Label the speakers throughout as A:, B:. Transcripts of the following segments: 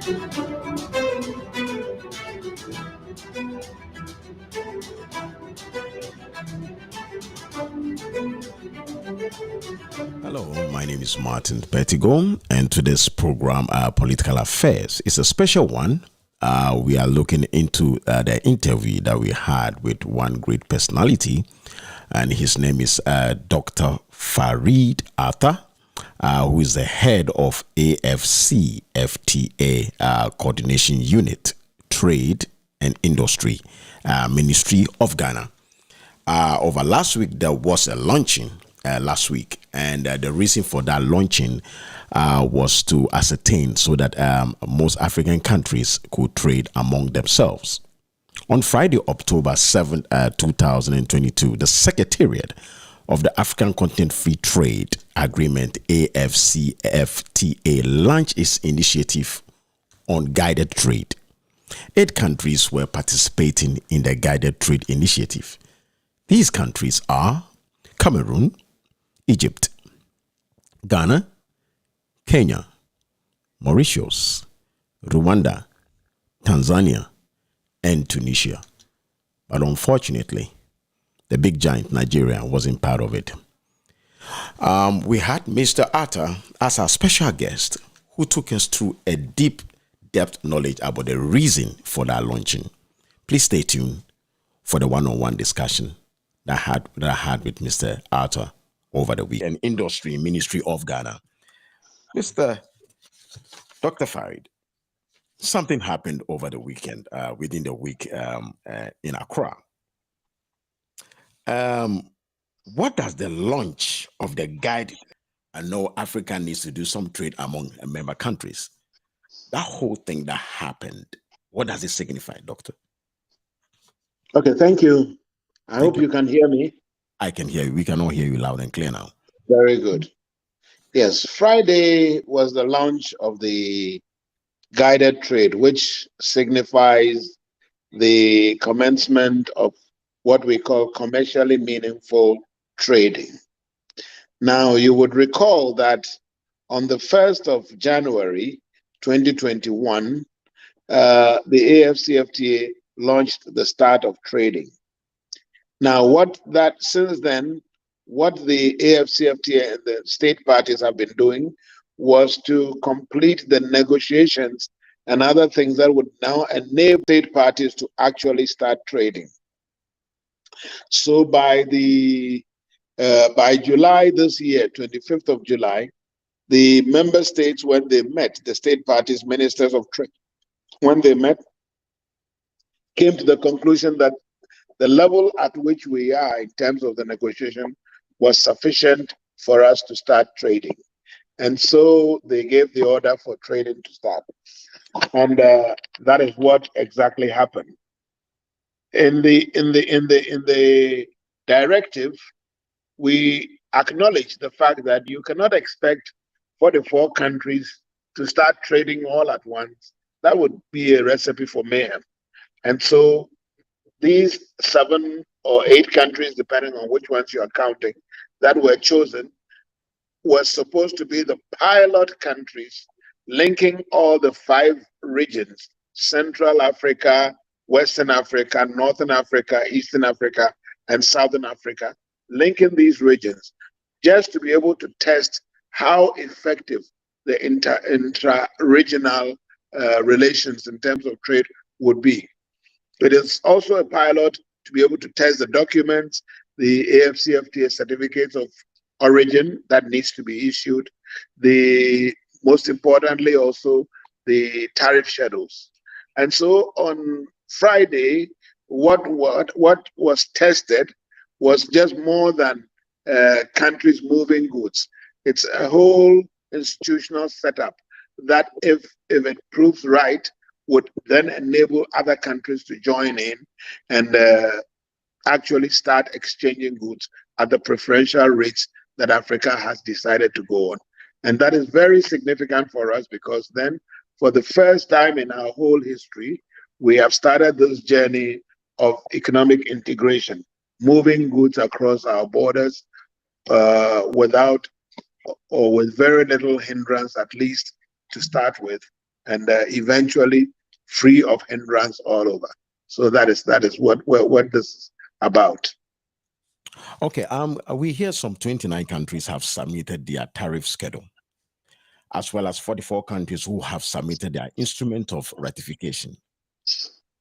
A: Hello, my name is Martin Pettigo, and today's program, Political Affairs, is a special one. We are looking into the interview that we had with one great personality, and his name is Dr. Farid Atta, who is the head of AfCFTA Coordination Unit, Trade and Industry, Ministry of Ghana. Over last week, there was a launching last week, and the reason for that launching was to ascertain so that most African countries could trade among themselves. On Friday, October 7, 2022, the Secretariat of the African Continent Free Trade Agreement, AfCFTA, launched its initiative on guided trade. 8 countries were participating in the guided trade initiative. These countries are Cameroon, Egypt, Ghana, Kenya, Mauritius, Rwanda, Tanzania, and Tunisia. But unfortunately, the big giant Nigeria wasn't part of it. We had Mr. Atta as our special guest, who took us through a depth knowledge about the reason for that launching. Please stay tuned for the one-on-one discussion that I had with Mr. Atta over the week. And Industry Ministry of Ghana. Mr. Dr. Farid, something happened over the weekend, within the week in Accra. What does the launch of the guide? I know Africa needs to do some trade among member countries. That whole thing that happened, what does it signify, Doctor?
B: Okay, thank you. I hope you can hear me.
A: I can hear you. We can all hear you loud and clear now.
B: Very good. Yes, Friday was the launch of the guided trade, which signifies the commencement of what we call commercially meaningful trading. Now, you would recall that on the 1st of January 2021, the AfCFTA launched the start of trading. Now, since then, what the AfCFTA and the state parties have been doing was to complete the negotiations and other things that would now enable state parties to actually start trading. So by July this year, 25th of July, the member states, when they met, the state parties, ministers of trade, when they met, came to the conclusion that the level at which we are in terms of the negotiation was sufficient for us to start trading. And so they gave the order for trading to start. And that is what exactly happened. In the directive, we acknowledge the fact that you cannot expect 44 countries to start trading all at once. That would be a recipe for mayhem. And so these 7 or 8 countries, depending on which ones you are counting, that were chosen, were supposed to be the pilot countries linking all the 5 regions: Central Africa, Western Africa, Northern Africa, Eastern Africa, and Southern Africa, linking these regions just to be able to test how effective the intra-regional relations in terms of trade would be. It is also a pilot to be able to test the documents, the AfCFTA certificates of origin that needs to be issued, most importantly also the tariff schedules. And so on Friday, what was tested was just more than countries moving goods. It's a whole institutional setup that, if it proves right, would then enable other countries to join in and actually start exchanging goods at the preferential rates that Africa has decided to go on. And that is very significant for us, because then, for the first time in our whole history, we have started this journey of economic integration, moving goods across our borders without or with very little hindrance, at least to start with, and eventually free of hindrance all over. So that is what this is about.
A: Okay, we hear some 29 countries have submitted their tariff schedule, as well as 44 countries who have submitted their instrument of ratification.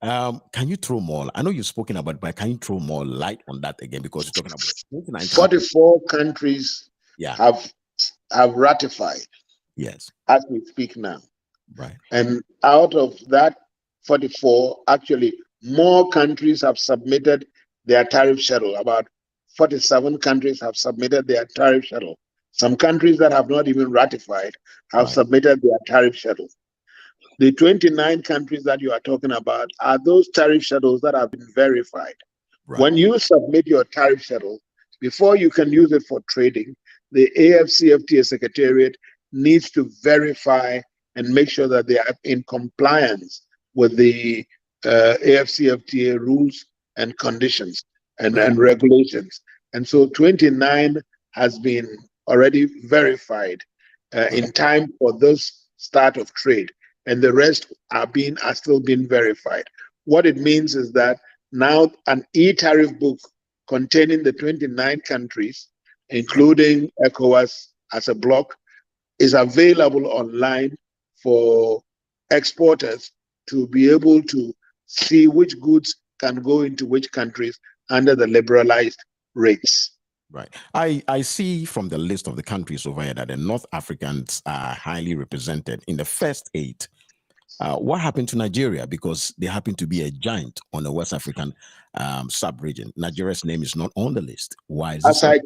A: Can you throw more? I know you've spoken about it, but can you throw more light on that again? Because you're talking about 29 countries.
B: 44 countries
A: Yeah.
B: have ratified.
A: Yes.
B: As we speak now.
A: Right.
B: And out of that 44, actually, more countries have submitted their tariff schedule. About 47 countries have submitted their tariff schedule. Some countries that have not even ratified have submitted their tariff schedule. The 29 countries that you are talking about are those tariff schedules that have been verified.
A: Right.
B: When you submit your tariff schedule, before you can use it for trading, the AfCFTA Secretariat needs to verify and make sure that they are in compliance with the AfCFTA rules and conditions and regulations. And so 29 has been already verified in time for this start of trade, and the rest are still being verified. What it means is that now an e-tariff book containing the 29 countries, including ECOWAS as a bloc, is available online for exporters to be able to see which goods can go into which countries under the liberalized rates.
A: Right. I see from the list of the countries over here that the North Africans are highly represented in the first 8. What happened to Nigeria? Because they happen to be a giant on the West African sub-region. Nigeria's name is not on the list. Why is this?
B: As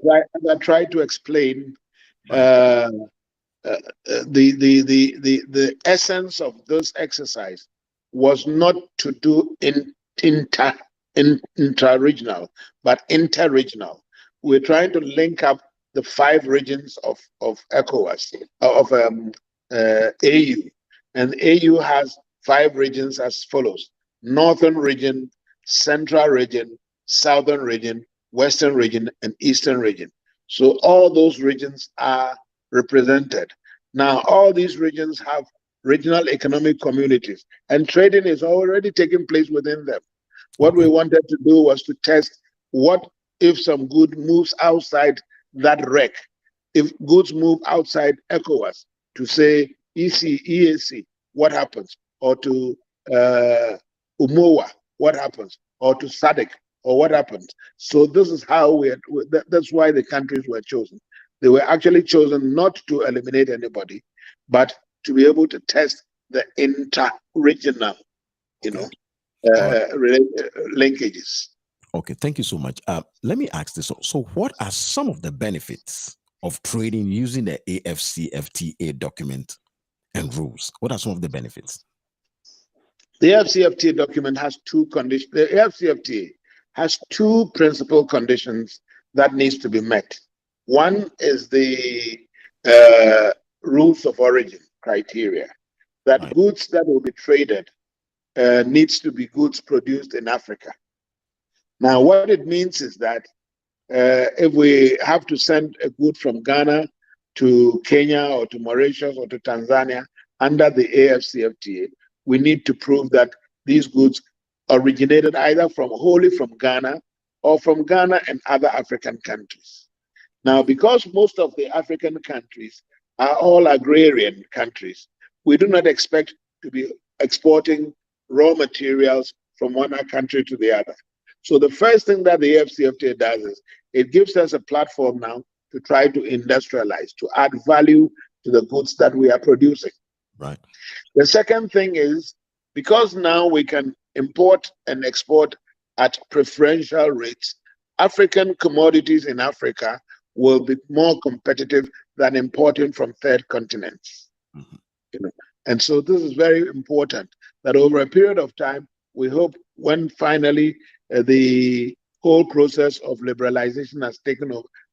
B: I tried to explain, the essence of this exercise was not to do intra-regional, but inter-regional. We're trying to link up the 5 regions of ECOWAS, of AU. And AU has 5 regions as follows: Northern region, Central region, Southern region, Western region, and Eastern region. So all those regions are represented. Now, all these regions have regional economic communities, and trading is already taking place within them. What we wanted to do was to test what if some good moves outside that REC. If goods move outside ECOWAS to say EAC, what happens? Or to UMOA, what happens? Or to SADC, or what happens? So this is how that's why the countries were chosen. They were actually chosen not to eliminate anybody, but to be able to test the inter-regional, linkages.
A: Okay, thank you so much. Let me ask this. So what are some of the benefits of trading using the AfCFTA document and rules? What are some of the benefits?
B: The AfCFTA document has 2 conditions. The AfCFTA has 2 principal conditions that needs to be met. One is the rules of origin criteria, that goods that will be traded needs to be goods produced in Africa. Now, what it means is that if we have to send a good from Ghana to Kenya or to Mauritius or to Tanzania under the AfCFTA, we need to prove that these goods originated either wholly from Ghana or from Ghana and other African countries. Now, because most of the African countries are all agrarian countries, we do not expect to be exporting raw materials from one country to the other. So the first thing that the AfCFTA does is it gives us a platform now to try to industrialize, to add value to the goods that we are producing.
A: Right.
B: The second thing is, because now we can import and export at preferential rates, African commodities in Africa will be more competitive than importing from third continents. And so this is very important, that over a period of time, we hope when finally the whole process of liberalization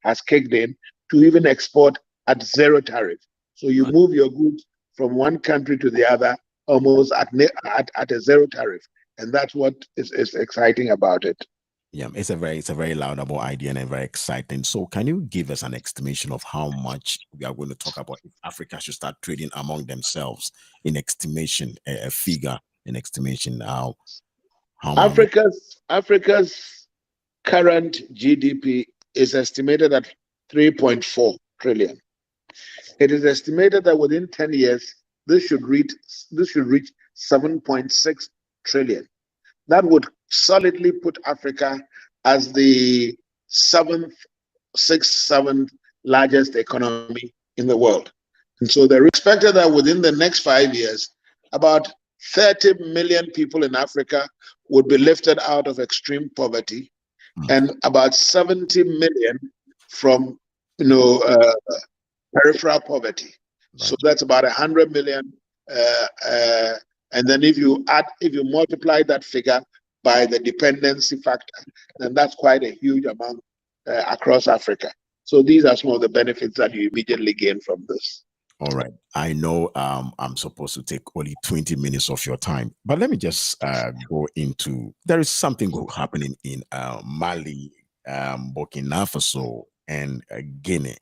B: has kicked in, to even export at 0 tariff. So you move your goods from one country to the other almost at a 0 tariff. And that's what is exciting about it.
A: Yeah, it's a very laudable idea and a very exciting. So, can you give us an estimation of how much we are going to talk about if Africa should start trading among themselves in estimation, a figure in estimation? How many?
B: Africa's current GDP is estimated at 3.4 trillion. It is estimated that within 10 years, this should reach 7.6 trillion. That would solidly put Africa as the seventh, sixth, seventh largest economy in the world. And so they're expected that within the next 5 years, about 30 million people in Africa would be lifted out of extreme poverty, and about 70 million from you know uh, peripheral poverty. So
A: Right.
B: that's about 100 million. Uh, uh, and then if you multiply that figure by the dependency factor, then that's quite a huge amount across Africa. So these are some of the benefits that you immediately gain from this.
A: All right. I know I'm supposed to take only 20 minutes of your time, but let me just go into there is something happening in Mali, Burkina Faso, and Guinea.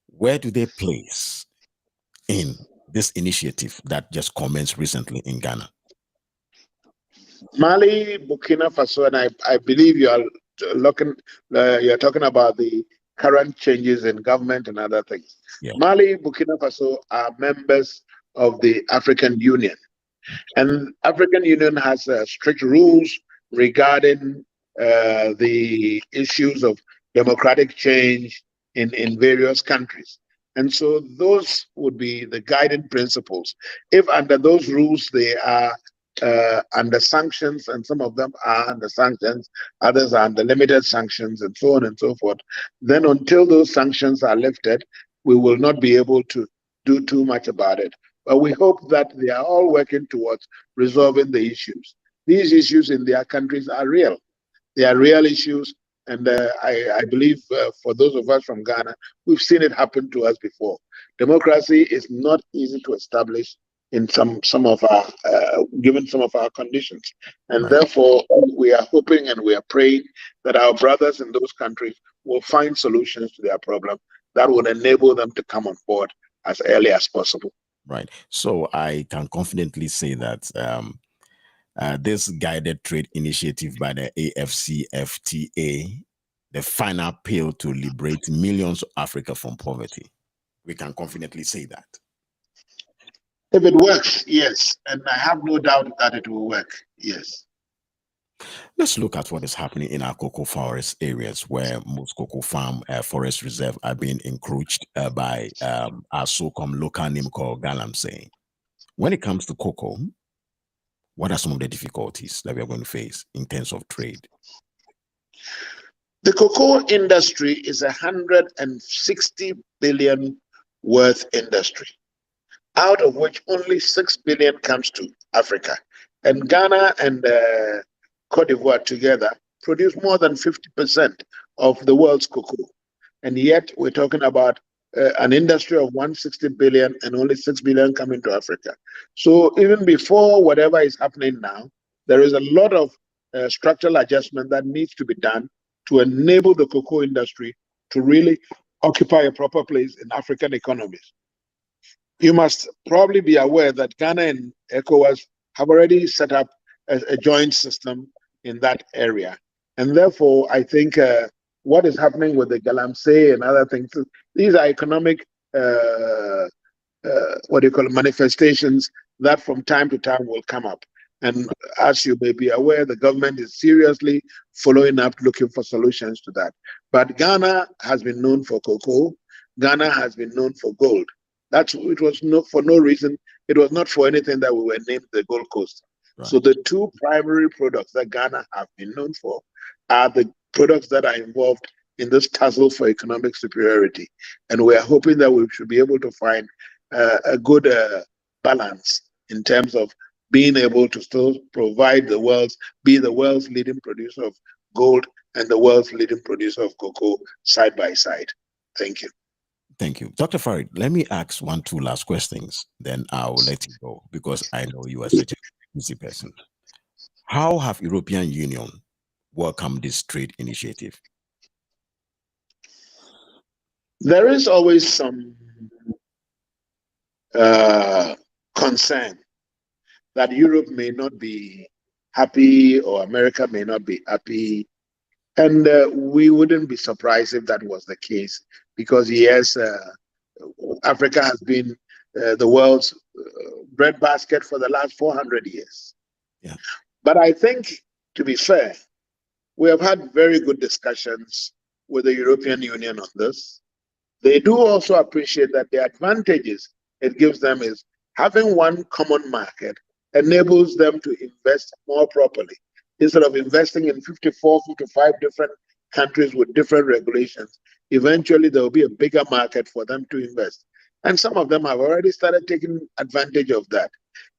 A: Where do they place in this initiative that just commenced recently in Ghana?
B: Mali, Burkina Faso, and I believe you're talking about the current changes in government and other things.
A: Yeah.
B: Mali, Burkina Faso are members of the African Union, and African Union has strict rules regarding the issues of democratic change in various countries. And so those would be the guiding principles. If under those rules they are under sanctions, and some of them are under sanctions, others are under limited sanctions, and so on and so forth, then until those sanctions are lifted, we will not be able to do too much about it. But we hope that they are all working towards resolving the issues. These issues in their countries are real. They are real issues. And I believe for those of us from Ghana, we've seen it happen to us before. Democracy is not easy to establish in some of our given some of our conditions, and
A: Right.
B: therefore we are hoping and we are praying that our brothers in those countries will find solutions to their problem that would enable them to come on board as early as possible.
A: Right. So I can confidently say that this guided trade initiative by the AfCFTA, the final pill to liberate millions of Africa from poverty. We can confidently say that.
B: If it works, yes, and I have no doubt that it will work. Yes.
A: Let's look at what is happening in our cocoa forest areas where most cocoa farm forest reserve are being encroached by our so-called local name called galamsey. When it comes to cocoa, what are some of the difficulties that we are going to face in terms of trade?
B: The cocoa industry is 160 billion worth industry, out of which only 6 billion comes to Africa. And Ghana and Cote d'Ivoire together produce more than 50% of the world's cocoa. And yet we're talking about an industry of 160 billion and only 6 billion coming to Africa. So even before whatever is happening now, there is a lot of structural adjustment that needs to be done to enable the cocoa industry to really occupy a proper place in African economies. You must probably be aware that Ghana and ECOWAS have already set up a joint system in that area. And therefore, I think what is happening with the galamsey and other things, these are economic, what do you call it, manifestations that from time to time will come up. And as you may be aware, the government is seriously following up, looking for solutions to that. But Ghana has been known for cocoa. Ghana has been known for gold. It was not for no reason. It was not for anything that we were named the Gold Coast.
A: Right.
B: So the two primary products that Ghana have been known for are the products that are involved in this tussle for economic superiority. And we are hoping that we should be able to find a good balance in terms of being able to still be the world's leading producer of gold and the world's leading producer of cocoa side by side. Thank you.
A: Thank you. Dr. Farid, let me ask two last questions, then I'll let you go because I know you are such a busy person. How have European Union welcome this trade initiative?
B: There is always some concern that Europe may not be happy or America may not be happy. And we wouldn't be surprised if that was the case, because yes, Africa has been the world's breadbasket for the last 400 years.
A: Yeah.
B: But I think, to be fair, we have had very good discussions with the European Union on this. They do also appreciate that the advantages it gives them is having one common market enables them to invest more properly. Instead of investing in 54, 55 different countries with different regulations, eventually there will be a bigger market for them to invest. And some of them have already started taking advantage of that.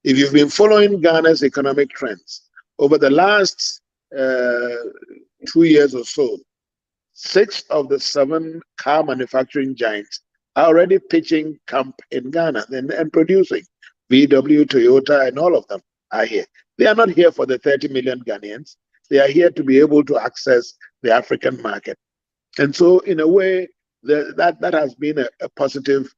B: If you've been following Ghana's economic trends over the last 2 years or so, 6 of the 7 car manufacturing giants are already pitching camp in Ghana and producing. VW, Toyota, and all of them are here. They are not here for the 30 million Ghanaians. They are here to be able to access the African market. And so, in a way, that has been a positive,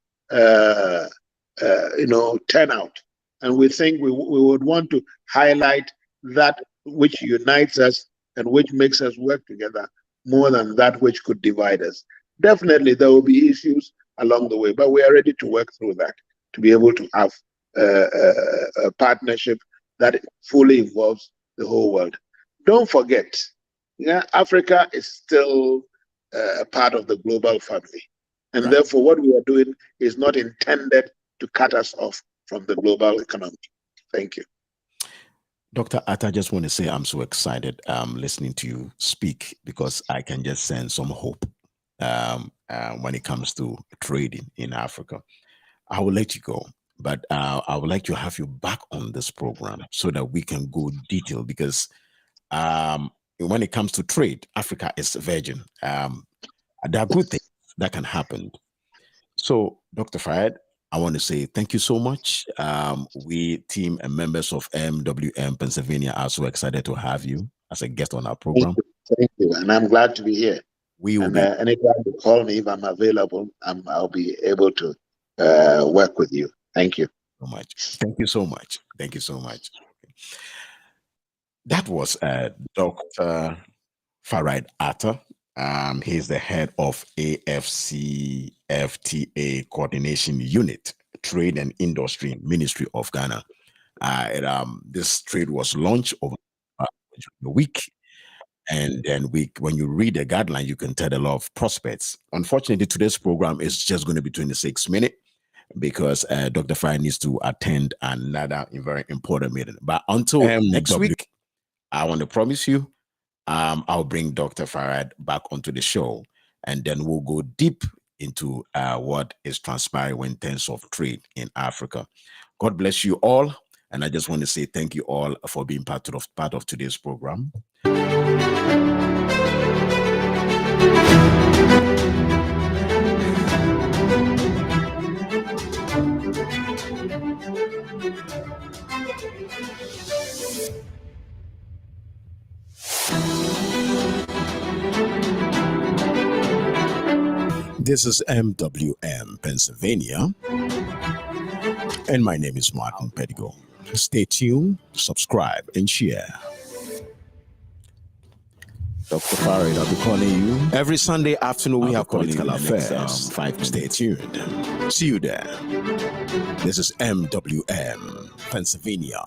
B: turnout. And we think we would want to highlight that which unites us and which makes us work together more than that which could divide us. Definitely, there will be issues along the way, but we are ready to work through that to be able to have a partnership that fully involves the whole world. Don't forget, Africa is still a part of the global family. And right. Therefore, what we are doing is not intended to cut us off from the global economy. Thank you.
A: Dr. Atta, I just want to say I'm so excited listening to you speak, because I can just sense some hope when it comes to trading in Africa. I will let you go, but I would like to have you back on this program so that we can go detail, because when it comes to trade, Africa is a virgin. There are good things that can happen. So, Dr. Fayed, I want to say thank you so much. We team and members of MWM Pennsylvania are so excited to have you as a guest on our program.
B: Thank you. And I'm glad to be here.
A: We will be.
B: Anytime you call me, if I'm available, I'll be able to work with you. Thank you
A: so much. Thank you so much. Thank you so much. That was Dr. Farid Atta. He's the head of AfCFTA Coordination Unit, Trade and Industry Ministry of Ghana. This trade was launched over a week. And then when you read the guideline, you can tell a lot of prospects. Unfortunately, today's program is just going to be 26 minutes because Dr. Farid needs to attend another very important meeting. But until next week, I want to promise you, I'll bring Dr. Farid back onto the show, and then we'll go deep into what is transpiring in terms of trade in Africa. God bless you all. And I just want to say thank you all for being part of today's program. This is MWM Pennsylvania, and my name is Martin Pedigo. Stay tuned, subscribe, and share. Dr. Farid, I'll be calling you every Sunday afternoon. We have political affairs. 5 Stay tuned. See you there. This is MWM Pennsylvania.